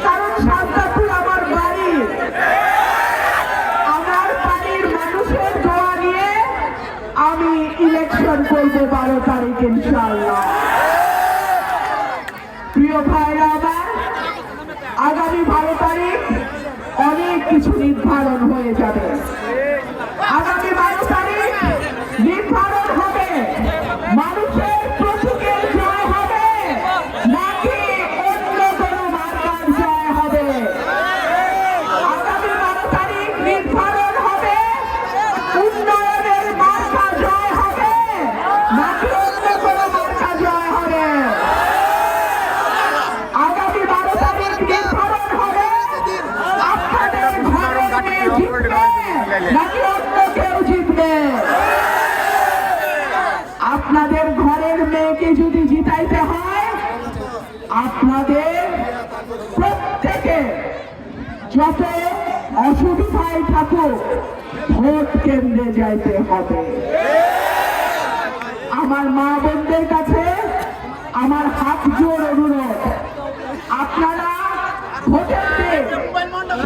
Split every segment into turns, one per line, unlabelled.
কারণ শান্তাপুর আমার বাড়ি, আমার বাড়ির মানুষের দোয়া নিয়ে আমি ইলেকশন করবো 12 তারিখ ইনশাআল্লাহ। প্রিয় ভাইরা আমার, আগামী 12 তারিখ অনেক কিছু নির্ধারণ হয়ে যাবে। আগামী 12 তারিখ নির্ধারণ হবে মানুষের প্রতীকের জয় হবে নাকি অন্য কোনো মার্কার জয় হবে। আগামী 12 তারিখ নির্ধারণ হবে উন্নয়নের মার্কা জয় হবে নাকি অন্য কোনো মার্কা জয় হবে। আগামী 12 তারিখ নির্ধারণ হবে আপনাদের ঘরের মেয়ে জিতবে নাকি অন্য কেউ জিতবে। আপনাদের ঘরের মেয়েকে যদি জিতাইতে হয় আপনাদের প্রত্যেকে যত অসুবিধায় থাকুক ভোট কেন্দ্রে যাইতে হবে। আমার মা বোনদের কাছে আমার হাত জোর অনুরোধ, আপনারা ভোটের দিন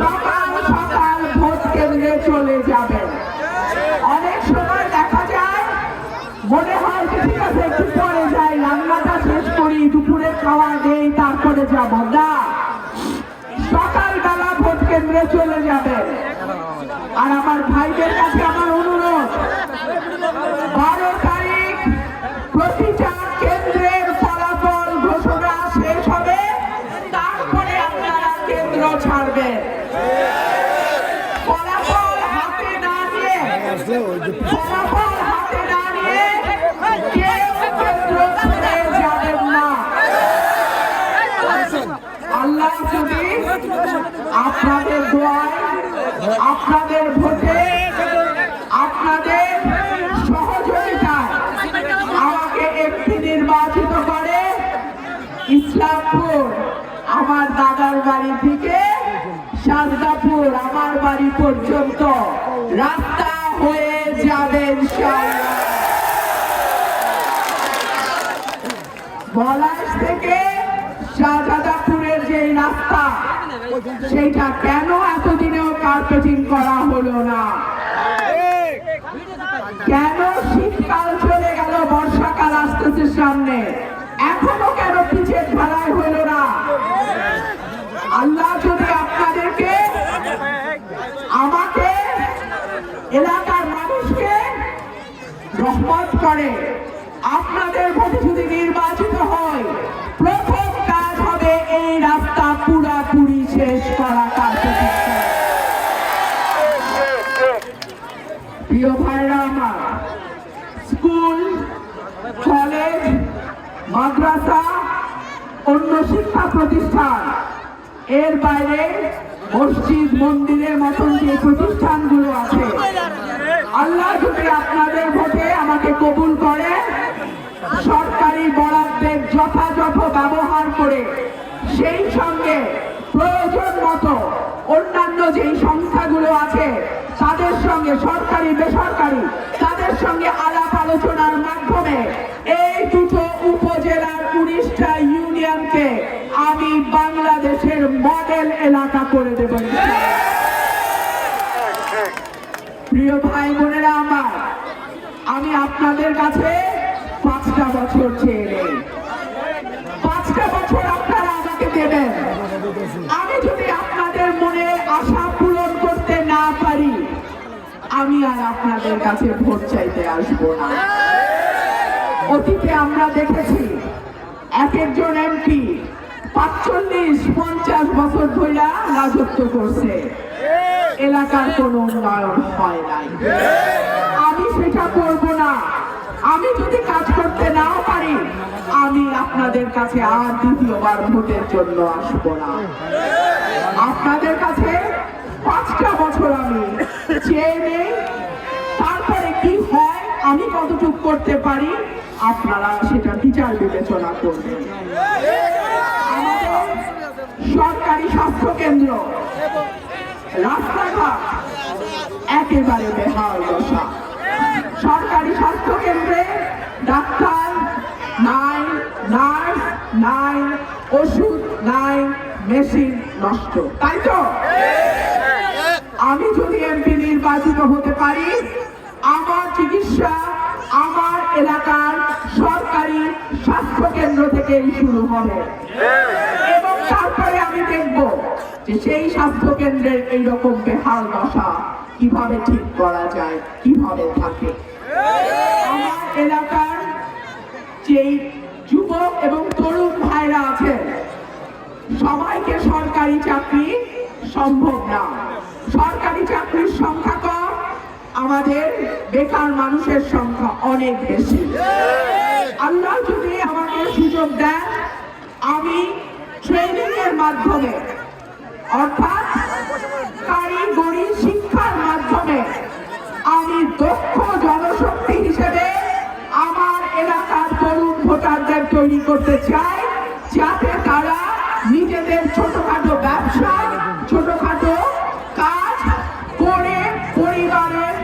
সকাল সকাল ভোট কেন্দ্রে চলে যাবেন। অনেক সময় দেখা যায় মনে হয় যে ঠিক আছে একটু পরে যাই, রান্নাটা শেষ করি, দুপুরে খাওয়া দেই, তারপরে যাব না। সকালবেলা ভোট কেন্দ্রে চলে যাবেন। আর আমার ভাইদের কাছে আমার অনুরোধ, 12 তারিখ প্রতিটা কেন্দ্রের ফলাফল ঘোষণা শেষ হবে, তারপরে আপনারা কেন্দ্র ছাড়বেন। ফলাফল হাতে না নিয়ে কেউ কেন্দ্র ছেড়ে যাবেন না। আল্লাহ যদি আপনাদের দোয়ায়, আপনাদের ভোটে, আপনাদের সহযোগিতায় আমাকে একটি নির্বাচিত করে ইসলামপুর আমার দাদার বাড়ি থেকে শান্তাপুর আমার বাড়ি পর্যন্ত রাস্তা হয়ে যাবে ইনশাআল্লাহ। পলাশ থেকে শাহজাদাপুরের যে রাস্তা সেইটা কেন এতদিনেও কার্পেটিং করা হলো না? কেন শীতকাল চলে গেল, বর্ষাকাল আসতেছে সামনে, এখনো কেন পিচের ঢালাই হলো না? আল্লাহ যদি আপনাদেরকে, আমাকে, এলাকার মানুষকে রহমত করে, আপনাদের ভোটে যদি নির্বাচিত হয়, প্রথম কাজ হবে এই রাস্তা পুরাপুরি শেষ করা। প্রিয় ভাইরা আমার, স্কুল, কলেজ, মাদ্রাসা, অন্য শিক্ষা প্রতিষ্ঠান, এর বাইরে মসজিদ মন্দিরের মতন যে প্রতিষ্ঠানগুলো আছে, আল্লাহ যদি আপনাদের ভোটে আমাকে কবুল করে, সরকারি বরাদ্দের যথাযথ ব্যবহার করে সেই সঙ্গে প্রয়োজন মতো অন্যান্য যেই সংস্থাগুলো আছে তাদের সঙ্গে, সরকারি বেসরকারি, তাদের সঙ্গে আলাপ আলোচনার মাধ্যমে এই দুটো উপজেলার 19টা ইউনিয়নকে আমি বাংলাদেশের মডেল এলাকা করে দেব। প্রিয় ভাই বোনেরা আমার, আমি আপনাদের কাছে 5টা বছর চেয়ে নেই। 5টা বছর আপনারা আমাকে দেবেন। আমি যদি আপনাদের মনে আশা পূরণ করতে না পারি, আমি আর আপনাদের কাছে ভোট চাইতে আসবো না। অতীতে আমরা দেখেছি এক একজন এমপি 45-50 বছর ধরে রাজত্ব করছে, এলাকার কোনো উন্নয়ন হয় নাই। আমি সেটা করব না। আমি যদি কাজ করতে নাও পারি, আমি আপনাদের কাছে আর দ্বিতীয়বার ভোটের জন্য আসব না। আপনাদের কাছে 5টা বছর আমি চেয়ে নেই, তারপরে কি হয়, আমি কতটুকু করতে পারি, আপনারা সেটা বিচার বিবেচনা করবেন। আমাদের সরকারি স্বাস্থ্য কেন্দ্র, রাস্তাঘাট একেবারে বেহাল দশা। সরকারি স্বাস্থ্য কেন্দ্রে ডাক্তার নাই, নার্স নাই, ওষুধ নাই, মেশিন নষ্ট, তাই তো? আমি যদি এমপি নির্বাচিত হতে পারি, আমার চিকিৎসা আমার এলাকার সরকারি স্বাস্থ্য কেন্দ্র থেকেই শুরু হবে এবং তারপরে আমি দেখব যে সেই স্বাস্থ্য কেন্দ্রের এইরকম বেহাল দশা কিভাবে ঠিক করা যায়, কিভাবে থাকে। আমার এলাকার যেই যুবক এবং তরুণ ভাইরা আছে, সবাইকে সরকারি চাকরি সম্ভব না। সরকারি চাকরির সংখ্যা কম, আমাদের বেকার মানুষের সংখ্যা অনেক বেশি। আল্লাহ যদি আমাকে সুযোগ দেন, আমি ট্রেনিং এর মাধ্যমে অর্থাৎ কারিগরি শিক্ষার মাধ্যমে আমি দক্ষ জনশক্তি হিসেবে আমার এলাকার তরুণ ভোটারদের তৈরি করতে চাই, যাতে তারা নিজেদের ছোটখাটো ব্যবসা, ছোটখাটো কাজ করে পরিবারের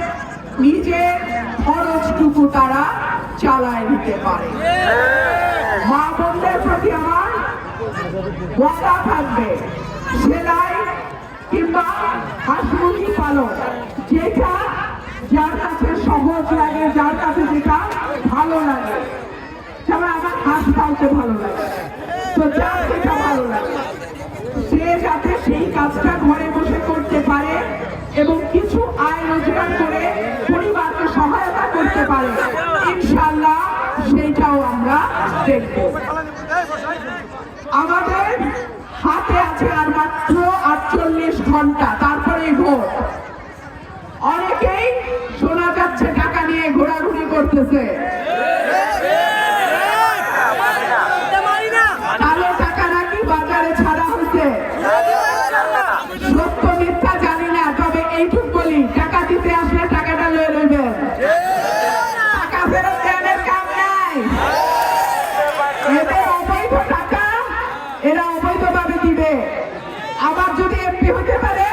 নিজের খরচটুকু তারা চালায় নিতে পারে। মা বোনদের প্রতি আমার ওয়াদা থাকবে, সেলাই কিংবা হাঁস মুরগি পালন, যেটা যার কাছে সহজ লাগে, যার কাছে যেটা ভালো লাগে, যেমন আমার হাঁস পালতে ভালো লাগে, তো যার যেটা ভালো লাগে সে যাতে সেই কাজটা ঘরে বসে করতে পারে এবং কিছু আয় রোজগার করে পরিবারকে সহায়তা করতে পারে, ইনশাআল্লাহ সেইটাও আমরা দেখব। আমাদের হাতে আছে আর মাত্র 48 ঘন্টা, তারপরেই ভোট। অনেকেই শোনা যাচ্ছে টাকা নিয়ে ঘোরাঘুরি করতেছে, কালো টাকা নাকি বাজারে ছাড়া হচ্ছে। সত্য মিথ্যা জানি না, তবে এইটুক বলি, টাকা দিতে আসলে টাকাটা লয়ে নেবেন, টাকা ফেরত দেওয়ার কাম নাই। এদের অবৈধ টাকা এরা অবৈধভাবে দিবে, আবার যদি এমপি হতে পারে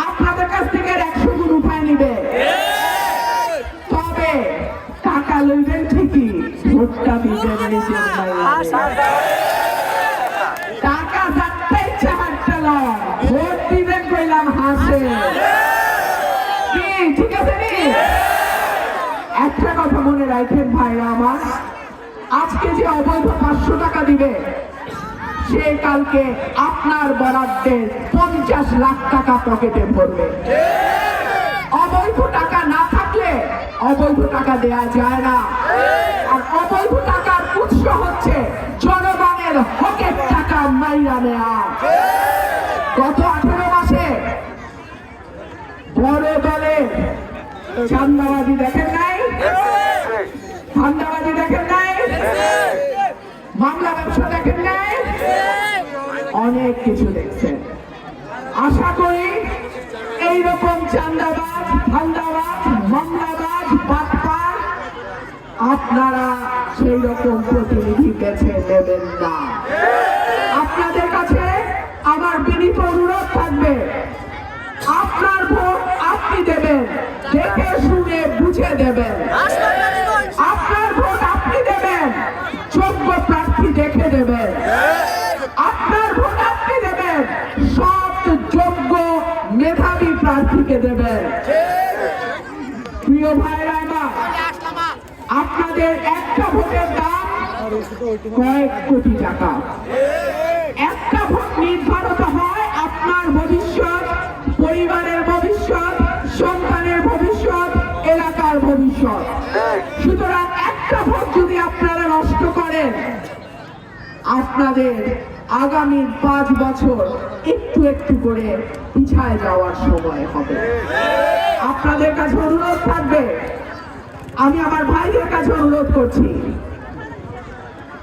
আপনাদের কাছ থেকে 100 গুণ উঠায় নিবে। তবে টাকা লইবেন ঠিকই, ভোটটা দিবেন নিজের টাকা যাচ্ছে ইচ্ছা হাতটা লয়, ভোট দিবেন কইলাম হাসে। কি ঠিক আছে নি? একটা কথা মনে রাখেন ভাইরা আমার, আজকে যে অবৈধ 500 টাকা দিবে, সে কালকে আপনার বরাদ্দের 50 লাখ টাকা পকেটে ভরবে। অবৈধ টাকা না থাকলে অবৈধ টাকা দেয়া যায় না, আর অবৈধ টাকার উৎস হচ্ছে জনগণের হকের টাকা মাইরা নেয়া। গত 18 মাসে বড় দলের চাঁদাবাজি দেখেন নাই, ধান্দাবাজি দেখেন নাই, মামলা ব্যবসা দেখেন নাই, অনেক কিছু দেখছেন। আশা করি এইরকম চাঁদাবাজ, ধান্দাবাজ, মামলাবাজ, বাটপার আপনারা সেই রকম প্রতিনিধি বেছে নেবেন না। আপনাদের কাছে আমার বিনীত অনুরোধ থাকবে, আপনার ভোট আপনি দেবেন, দেখে শুনে বুঝে দেবেন। আপনার ভোট আপনি দেবেন, যোগ্য প্রার্থী দেখে দেবেন। আপনার ভোট আপনি দেবেন, সব যোগ্য মেধাবী প্রার্থীকে দেবেন। প্রিয় ভাইরা আমার, আপনাদের একটা ভোটের দাম কয়েক কোটি টাকা। একটা ভোট নির্ধারিত হয় আপনার ভবিষ্যৎ, পরিবারের ভবিষ্যৎ, সন্তানের ভবিষ্যৎ, এলাকার ভবিষ্যৎ। সুতরাং একটা ভোট যদি আপনারা নষ্ট করেন, আপনাদের আগামী 5 বছর একটু একটু করে পিছায় যাওয়ার সময় হবে। আপনাদের কাছে অনুরোধ থাকবে, আমি আমার ভাইদের কাছে অনুরোধ করছি,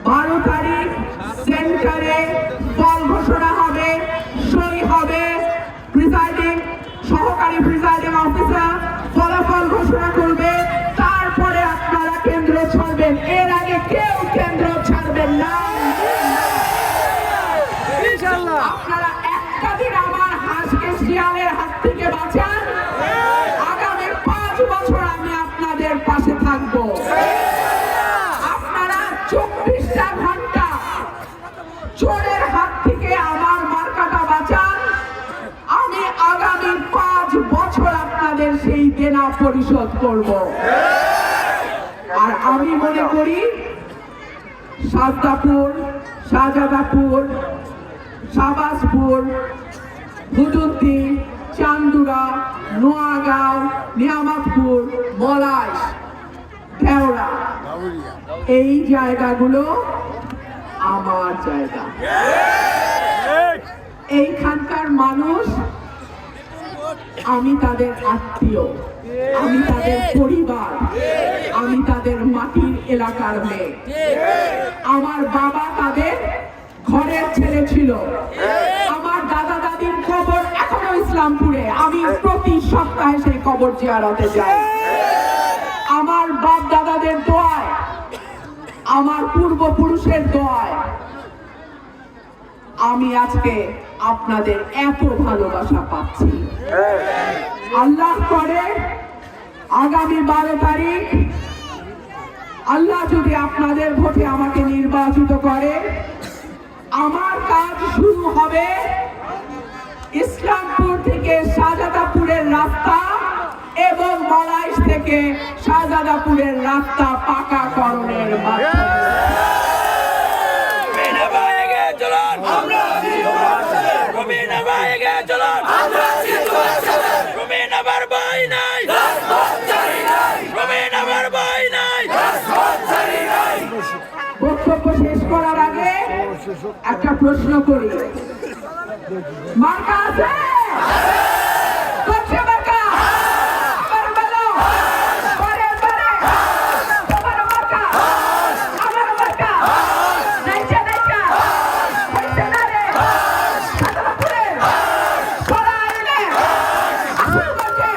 12 তারিখ সেন্টারে ফল ঘোষণা হবে, সই হবে, প্রিসাইডিং সহকারী প্রিসাইডিং অফিসার ফলাফল ঘোষণা করবে, তারপরে আপনারা কেন্দ্র ছাড়বেন। এর আগে কেউ কেন্দ্র ছাড়বেন না। আপনারা একটা দিন আমার হাঁসকে শিয়ালের হাত থেকে বাঁচান, আগামী 5 বছর আমি আপনাদের পাশে থাকবো। আপনারা 24টা ঘন্টা চোরের হাত থেকে আমার মার্কা পরিশোধ করব। আর আমি মনে করি সাজদাপুর, শাহজাদাপুর, শাহবাজপুর, হুজুরতি, চান্দুরা, নোয়াগাঁও, নিয়ামতপুর, মলাইশ, ঢেওড়া, এই জায়গাগুলো আমার জায়গা। এইখানকার মানুষ, আমি তাদের আত্মীয়, আমি তাদের পরিবার, আমি তাদের মাটির এলাকার মেয়ে। আমার বাবা তাদের ঘরের ছেলে ছিল। আমার দাদা দাদির কবর এখনো ইসলামপুরে, আমি প্রতি সপ্তাহে সেই কবর জিয়ারতে যাই। আমার বাপ দাদাদের দোয়ায়, আমার পূর্বপুরুষের দোয়ায় আমি আজকে আপনাদের এত ভালোবাসা পাচ্ছি। আল্লাহ করে আগামী 12 তারিখ আল্লাহ যদি আপনাদের ভোটে আমাকে নির্বাচিত করে, আমার কাজ শুরু হবে ইসলামপুর থেকে শাহজাদাপুরের রাস্তা এবং মলাইশ থেকে শাহজাদাপুরের রাস্তা পাকাকরণের মাধ্যমে। বক্তব্য শেষ করার আগে একটা প্রশ্ন করি, মার্কা আছে? কোথায় মার্কা? আবার বলো। পরে পরে। তোমার মার্কা? আমার মার্কা? নাইচা নাইচা। হইছে না রে। শাহজাদাপুরে। সরাইলে। আসলগঞ্জে।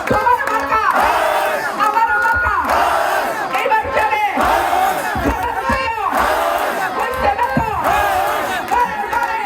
তোমার মার্কা? আমার মার্কা? এইবার চলে। হইছে না তো। পরে পরে।